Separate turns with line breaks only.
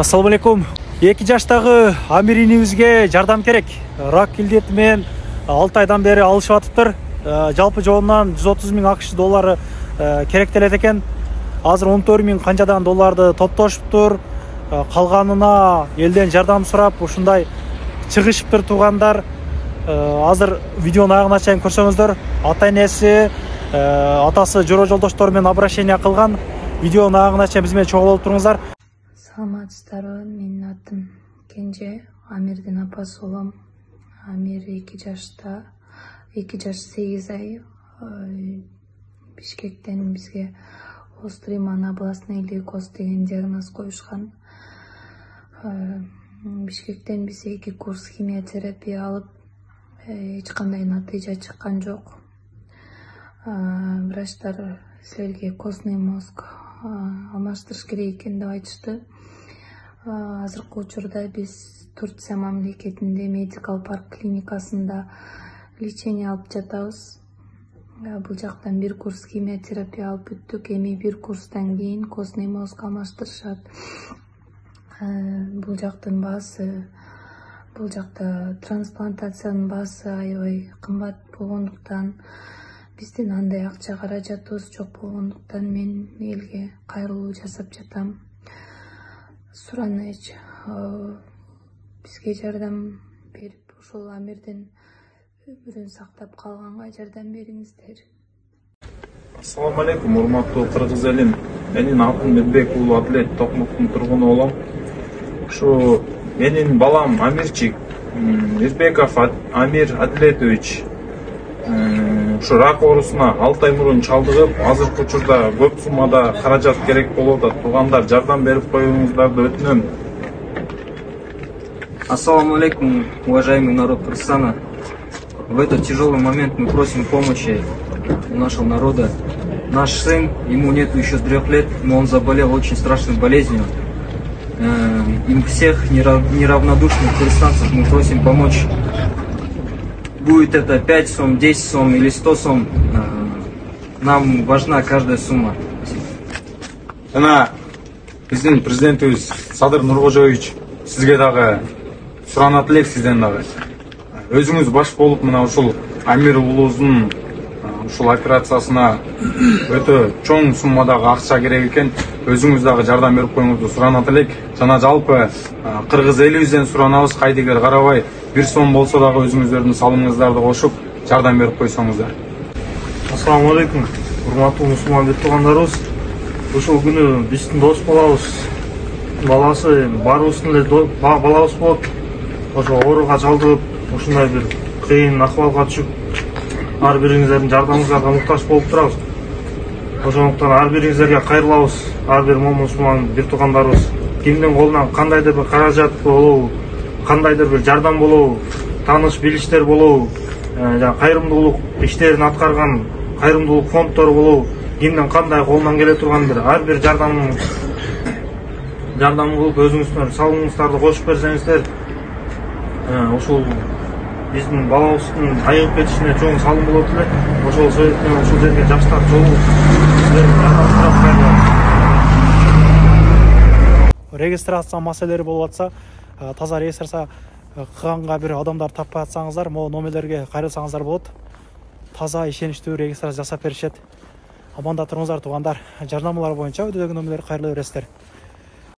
Ассаламу алейкум. 2 жаштагы Амир инибизге жардам керек. Рак илдети менен 6 айдан бери алышып атыптыр. Жалпы жоонунан 130 000 ақш доллары керектелет экен. Азыр 14 000 канчадан долларды топтошуптур. Калганына элден жардам сурап, ушундай чыгышыптыр туугандар. Азыр видеонун аягына чейин көрсөңүздөр, ата-энеси, атасы жора жолдоштор менен обращение кылган. Видеонун аягына чейин биз менен чогуу болуп туруңуздар.
Саламатсыздарбы, менин атым Кенже, Амирдин апасы болом. Амир 2 жашта, 2 жаш 8 ай. Бишкектен бизге острый анапластный лейкоз деген диагноз коюшкан. Бишкектен биз 2 курс химиотерапия алып, эч кандай натыйжа чыккан жок. Врачтар силерге костный мозг алмаштырыш керек экен деп айтышты. Азыркы учурда биз Турция мамлекетинде Медикал парк клиникасында лечение алып жатабыз. Бул жактан 1 курс химиотерапия алып бүттүк. Эми 1 курстан кийин костный мозг алмаштырышат. Бул жактын баасы, бул жакта трансплантациянын баасы аябай кымбат болгондуктан, биздин андай акча каражатыбыз жок болгондуктан мен элге кайрылуу жасап жатам. Сураныч бизге жардам берип, ушул Амирдин өмүрүн сактап калганга жардам бериңиздер.
Ассаламу алейкум, урматтуу кыргыз элим. Менин атым Мирбек уулу Адлет, Токмоктун тургуну болом. Ушу менин балам Амирчик, Мирбеков Амир Адлетович ушу рак оорусуна 6 ай мурун чалдыгып, азыркы учурда көп суммада каражат керек болуп атат. Туугандар, жардам берип коюңуздарды өтүнөм.
Ассаламу алейкум, уважаемый народ Кыргызстана. В этот тяжелый момент мы просим помощи у нашего народа. Наш сын, ему нету еще 3 лет, но он заболел очень страшной болезнью. Им всех неравнодушных кыргызстанцев мы просим помочь. Будет это 5 сом, 10 сом или 100 сом. Нам важна каждая сумма.
Жана биздин президентибиз Садыр Нуркожоевич сизге дагы суранат элек, сизден дагы. Өзүңүз баш болуп, мына ушул Амир уулубуздун ушул операциясына өтө чоң суммадагы акча керек экен. Өзүңүз дагы жардам берип коюңузду суранат элек. Жана жалпы кыргыз элибизден суранабыз, кайдыгер карабай 1 сом болсо дагы өзүңүздөрдүн салымыңыздарды кошуп жардам берип койсоңуздар.
Ассаламу алейкум, урматтуу мусулман туугандарыбыз. Ушул күнү биздин дос балабыз, баласы барыбыздын эле балабыз болот. Ошо ооруга чалдыгып, ушундай бир кыйын акыбалга түшүп, ар бириңиздердин жардамыңыздарга муктаж болуп турабыз. Ошондуктан ар бириңиздерге кайрылабыз, ар бир мусулман бир туугандарыбыз. Кимдин колунан кандайдыр бир каражат болобу, кандайдыр бир жардам болобу, тааныш билиштер болобу, кайрымдуулук иштерин аткарган кайрымдуулук фонддору болобу, кимдин кандай колунан келе турган ар бир жардам кылып өзүңүздөрдүн салымыңыздарды кошуп берсеңиздер, ушул биздин балабыздын айыгып кетишине чоң салым болот эле. Ошол себептен ушул жерге жаштар чогуу
Регистрация маселелери болуп атса, таза регистрация кылганга бир адамдар таппай атсаңыздар, могу номерлерге кайрылсаңыздар болот. Таза ишеничтүү регистрация жасап беришет. Аманда туруңуздар туугандар. Жардамалар боюнча өйдөгү номерлерге кайрыла бересиздер.